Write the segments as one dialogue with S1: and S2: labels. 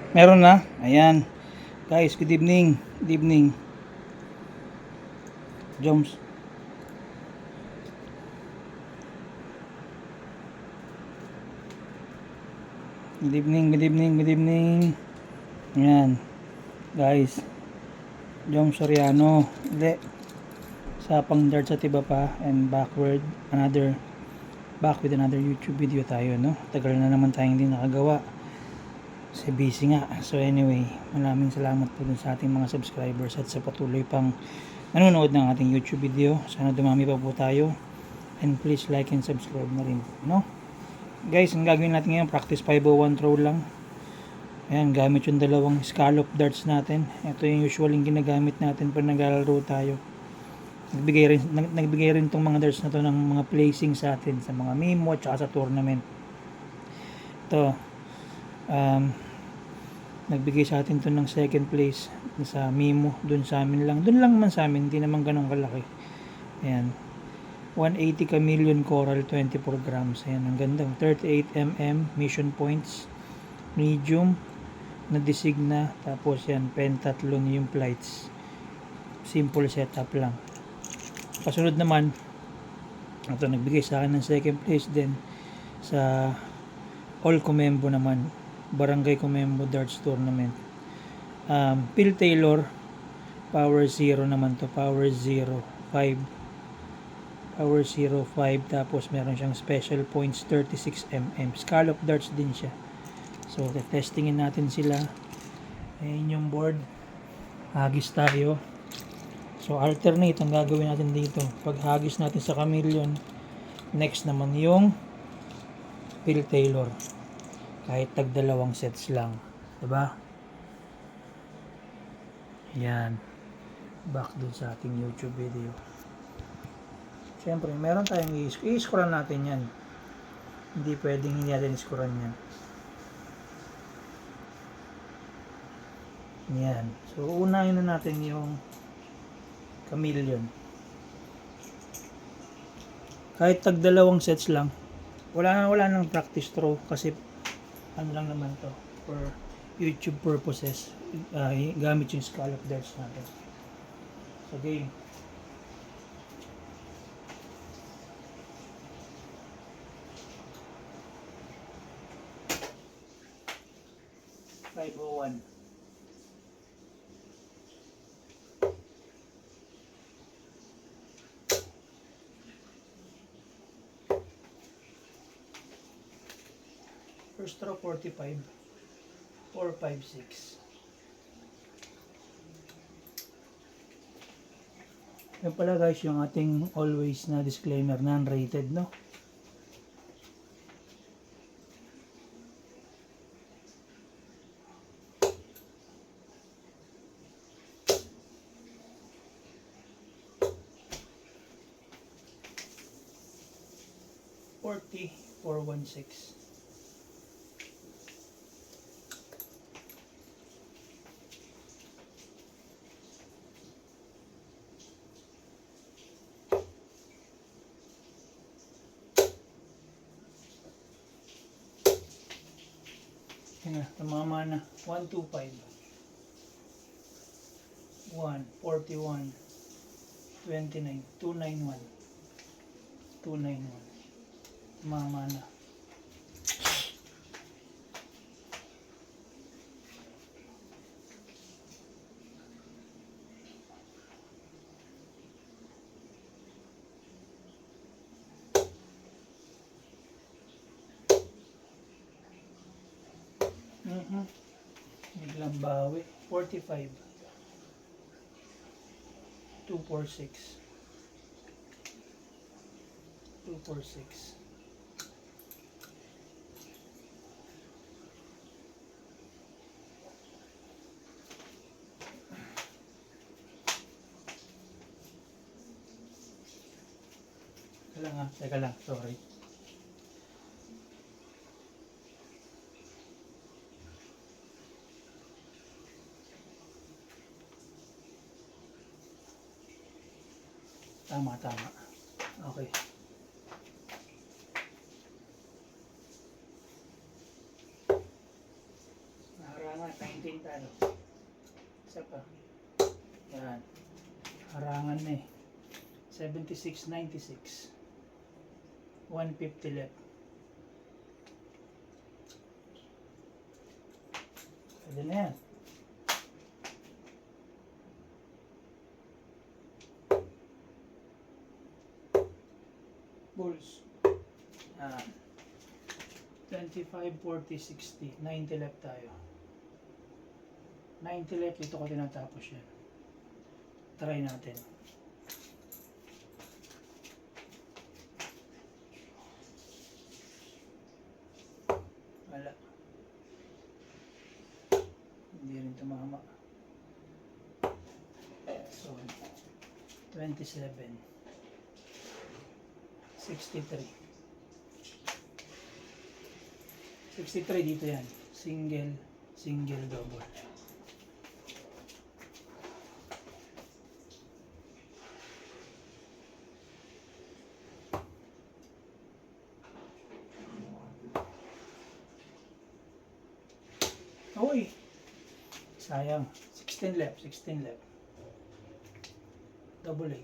S1: Meron na. Ayan. Guys, good evening. Good evening. Joms. Good evening, good evening, good evening. Ayan. Guys. Joms Soriano. Hindi. Sapang darts at iba pa. And back with another YouTube video tayo, no? Tagal na naman tayong hindi nakagawa. Kasi busy nga. So anyway, maraming salamat po dun sa ating mga subscribers at sa patuloy pang nanonood ng ating YouTube video. Sana dumami pa po tayo. And please like and subscribe na rin po, no? Guys, ang gagawin natin ngayon, practice 501 throw lang. Ayan, gamit yung dalawang scallop darts natin. Ito yung usual yung ginagamit natin pag naglalaro tayo. Nagbigay rin tong mga darts na to ng mga placing sa atin sa mga memo at saka sa tournament. Ito, nagbigay sa atin to ng second place sa memo, dun sa amin lang. Dun lang man sa amin, hindi naman ganun kalaki. Ayan. 180 chameleon coral, 24 grams. Ayan, ang ganda. 38 mission points. Medium na designa. Tapos yan, pentathlon yung flights. Simple setup lang. Kasunod naman, ito nagbigay sa akin ng second place din sa All Comembo naman. Barangay Comembo Darts Tournament. Phil Taylor, Power 0 naman to. Power 0, 5. Power 05, tapos meron siyang special points 36 scallop darts din siya. So testingin natin sila. Ayan yung board, hagis tayo. So alternate ang gagawin natin dito. Pag hagis natin sa chameleon, next naman yung Phil Taylor, kahit tag dalawang sets lang, diba? Yan, back dun sa ating YouTube video. Siyempre, meron tayong i-scorean natin yan. Hindi pwedeng hindi natin i-scorean yan. Yan. So, unahin na natin yung chameleon. Kahit tag dalawang sets lang. Wala nang practice throw kasi ano lang naman to for YouTube purposes. Gamit yung scallop darts natin. So, game. 501. First throw 45. 4, 5, 6. Yan pala guys yung ating always na disclaimer, non-rated, no? $40, 416. Yan na, tumama na. 125. 1, 41, 29, 291. 291. Tumama na. Biglang bawi. 45. 246. 246. Teka lang, sorry. Tama. Okay. Naharangan Angat, 19 tayo. Isa pa. Yan. Harangan na eh. 76.96. 150 left. Pwede na yan. Bulls. Yan. 25, 40, 60. 90 left tayo. 90 left. Dito ko tinatapos yan. Try natin. Wala. Hindi rin tumama. So, 27. 63. 63 dito yan. Single, single, double. Uy! Sayang. 16 left, 16 left. Double 8.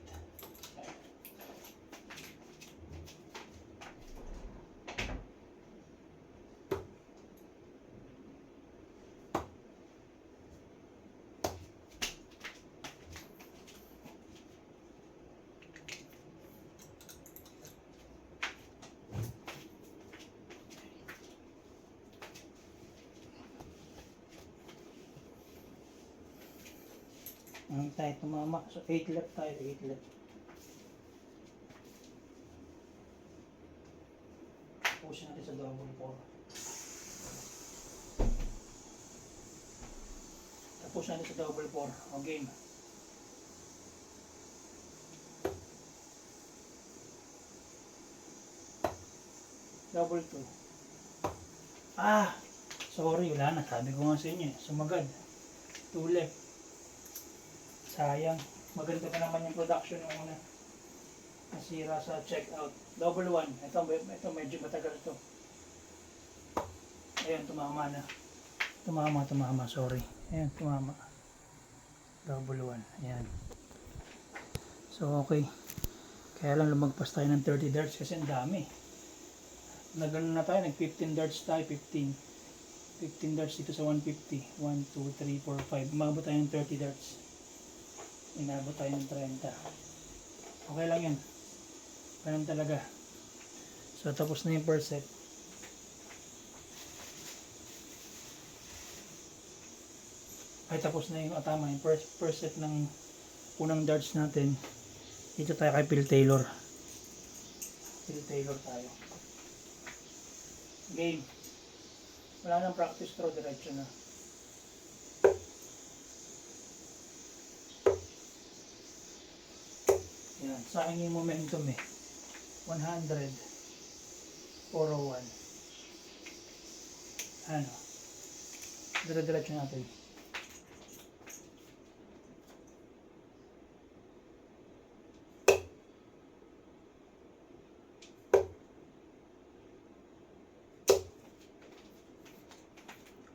S1: Ang tayo tumama. So 8 left tayo, 8 left. Push natin sa double 4. Tapos natin sa double 4. O game. Double 2. Ah! Sorry, wala na. Sabi ko nga sa inyo. Sumagad. 2 left. Sayang. Maganda pa naman yung production ng una. Nasira sa checkout. Double 1. Ito medyo matagal to. Ayan, tumama na. Tumama. Sorry. Ayan, tumama. Double 1. Ayan. So, okay. Kaya lang lumagpas tayo ng 30 darts kasi ang dami. Nagano na tayo. Nag 15 darts tayo. 15 darts dito sa 150. 1, 2, 3, 4, 5. Umabot tayo ng 30 darts. Inabot tayo ng 30. Okay lang yan. Ganun talaga. So, tapos na yung first set. Ay, tapos na yung tama. Yung first set ng unang darts natin. Dito tayo kay Phil Taylor. Phil Taylor tayo. Game. Wala nang practice throw. Diretso na. Yan, sa akin yung momentum eh. 100, 401. Ano? Dire-diretso natin.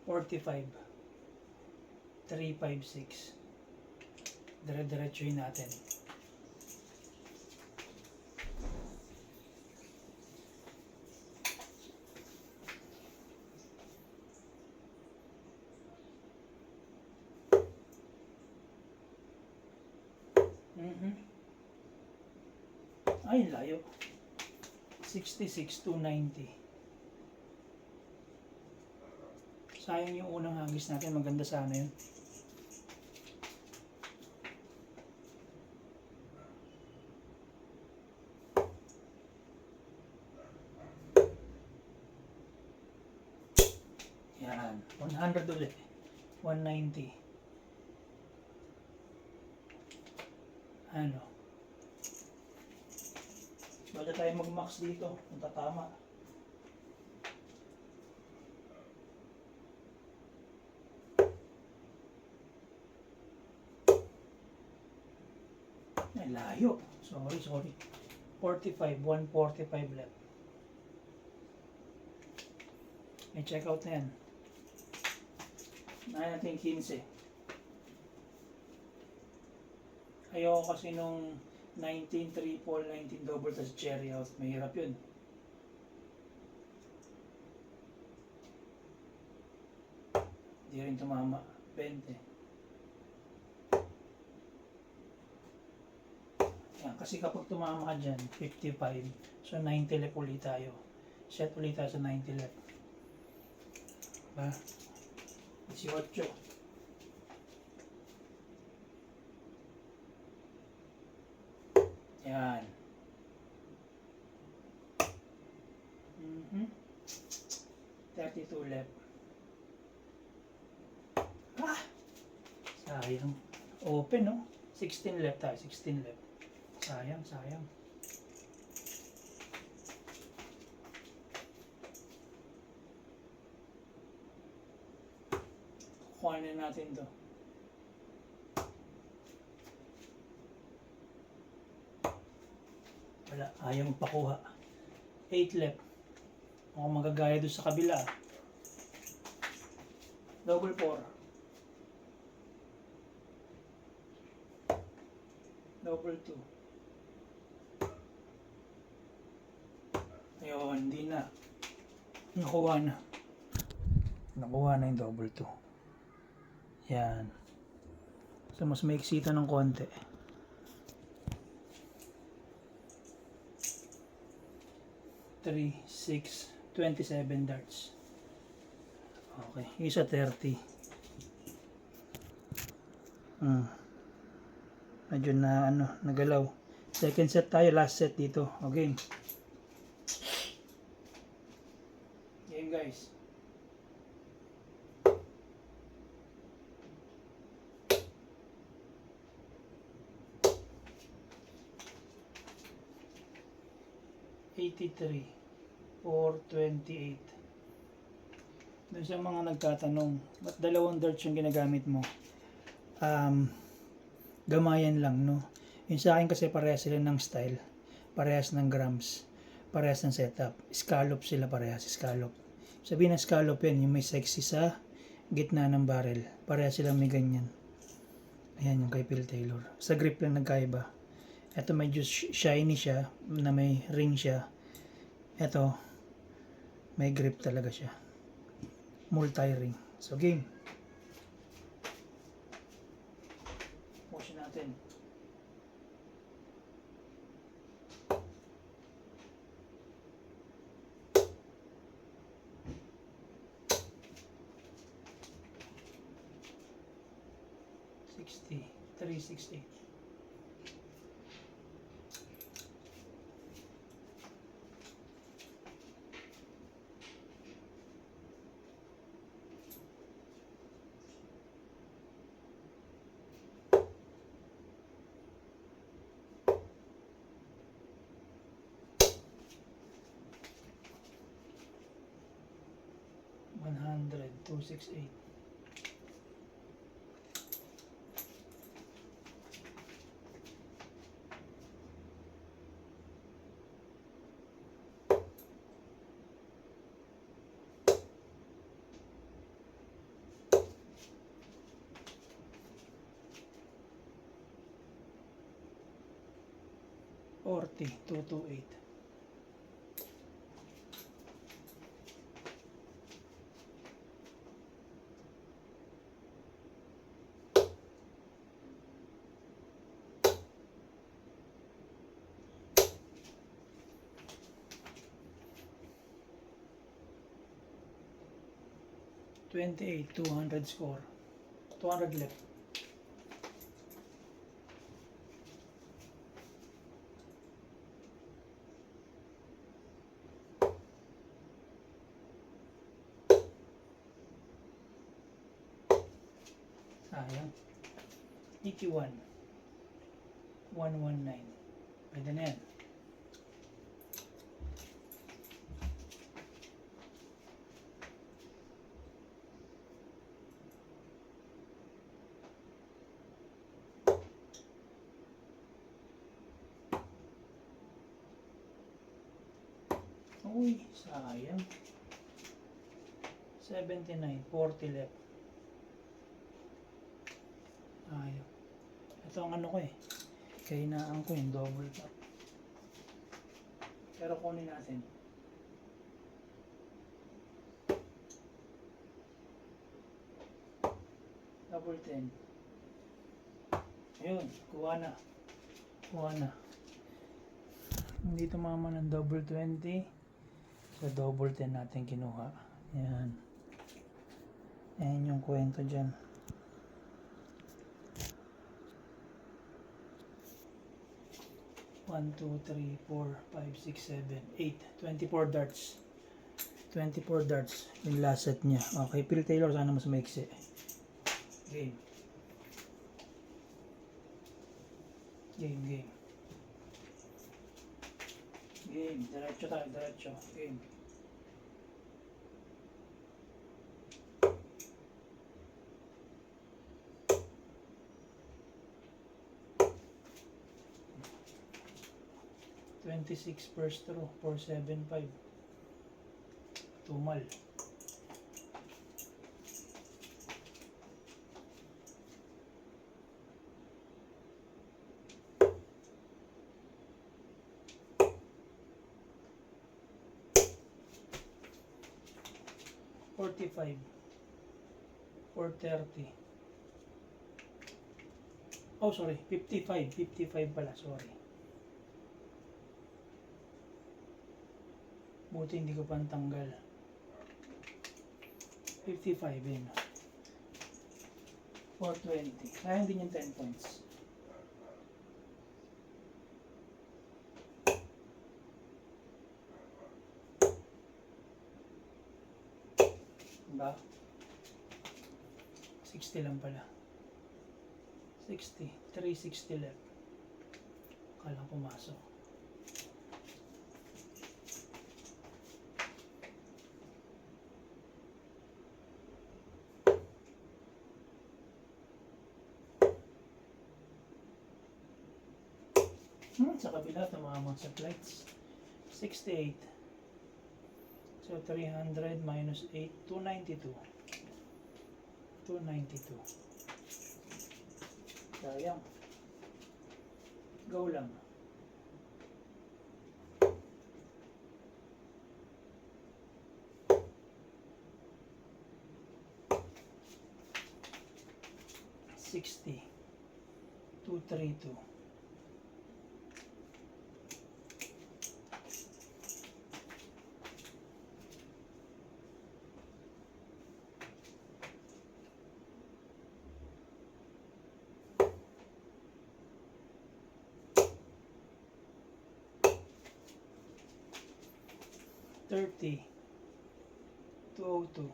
S1: $45. 356. Dire-diretsohin natin. Ay, layo. 66 to 90. Sayang yung unang hagis natin. Maganda sana yun. Yan. 100 ulit. 190. Ano? Bala tayo mag-max dito. Kung tatama. Ay, layo. Sorry. 45. 145 left. May check out na yan. natin 15. Ayoko kasi nung 19 triple, 19 double, tas cherry out. Mahirap yun. Hindi rin tumama. 20. Yan, kasi kapag tumama ka dyan, 55. So 90 left ulit tayo. Set ulit tayo sa 90 left. Diba? 18. Yan. 32 left. Ah! Sayang. Open, no? 16 left tayo. 16 left. Sayang, sayang. Kuha na natin to. Wala, ayaw magpakuha. 8 left. Mukhang magagaya doon sa kabila. Double 4. Double 2. Ayun, hindi na. Nakuha na. Nakuha na yung double 2. Yan. So, mas maiksita ng konti. 3, 6, 27 darts. Okay, isa 30. Medyo na nagalaw. Second set tayo, last set dito. Okay. Game guys. $83,428. Doon sa mga nagtatanong, ba't dalawang darts yung ginagamit mo? Gamayan lang, no? Yung sa akin kasi parehas sila ng style, parehas ng grams, parehas ng setup. Scallop sila parehas, scallop. Sabihin na scallop yan, yung may sexy sa gitna ng barrel. Parehas silang may ganyan. Ayan yung kay Phil Taylor. Sa grip lang nagkaiba. Ito medyo shiny siya, na may ring siya. Ito, may grip talaga siya. Multi-ring. So game. Motion natin. $368. $268. $228. $28, 200 score. 200 left. Sayang. 81. 119. Pwede na yan. Uy, sayang. 79, 40 left. Ayaw. Ito ang ano ko eh. Kahinaan ko yung double tap. Pero kunin natin. Double 10. Ayun, kuha na. Kuha na. Hindi tumama ng double 20. So double 10 natin kinuha. Ayan. Ayan yung kwento dyan. 1, 2, 3, 4, 5, 6, 7, 8. 24 darts. 24 darts. Yung last set niya. Okay, Phil Taylor, sana mas maiksi. Game. Game, game. Game. Diretso tayo, diretso. Game. $26 first row, 475. Tumal. $45. 430. Oh, sorry. 55. 55 pala. Sorry. Buti hindi ko pantanggal. 55 yun. 420. Kaya hindi yung 10 points. Diba? 60 lang pala. 60. 360 left. Kalang pumasok. Sa kabila, tumamang sa flights. 68. So, 300 minus 8, 292. 292. Sayang. Go lang. $60. 232. $30. 202.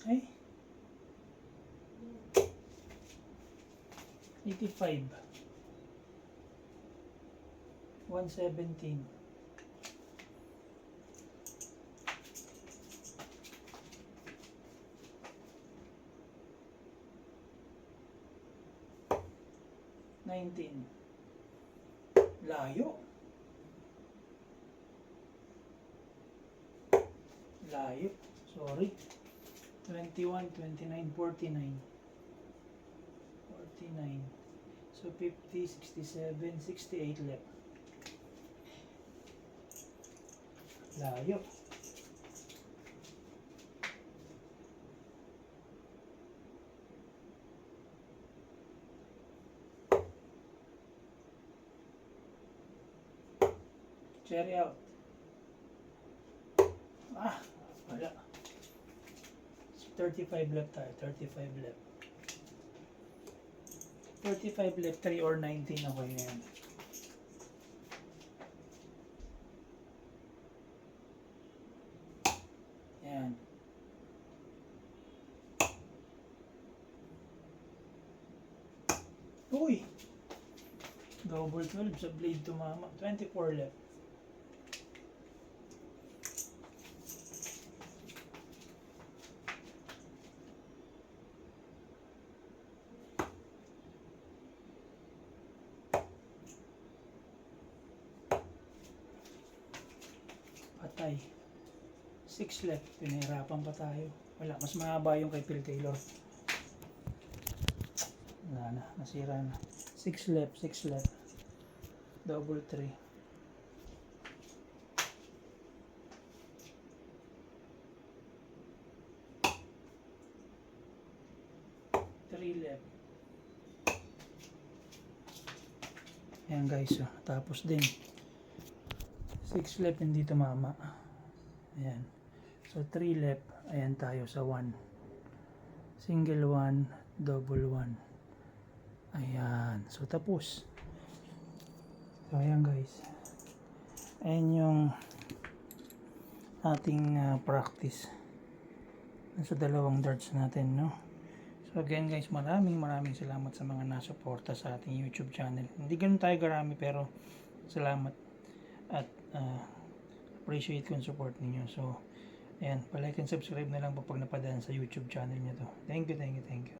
S1: Ay. 85. 117. $19. Layo. Layo. Sorry. 21, 29, 49. 49. So 50, 67, 68 left. Layo. Cherry out. Ah, wala. 35 left tayo. 35 left. 35 left, 3 or 19 ako yan. Yan. Uy! Double 12 sa blade tumama. 24 left. Patay. 6 left. Pinahirapan pa tayo. Wala, mas mahaba yung kay Phil Taylor. Wala na, nasira na. 6 left, 6 left. Double 3. 3 left. Ayan guys, oh. Tapos din 6 left hindi tumama. Ayan. So 3 left, ayan tayo sa 1. Single 1, double 1. Ayan. So tapos. So ayan guys. Ayan yung ating practice sa dalawang darts natin, no? So again guys, maraming salamat sa mga nasuporta sa ating YouTube channel. Hindi ganun tayo karami pero salamat at appreciate ko yung support ninyo. So ayan, palike and subscribe na lang po pag napadaan sa YouTube channel nyo to. Thank you.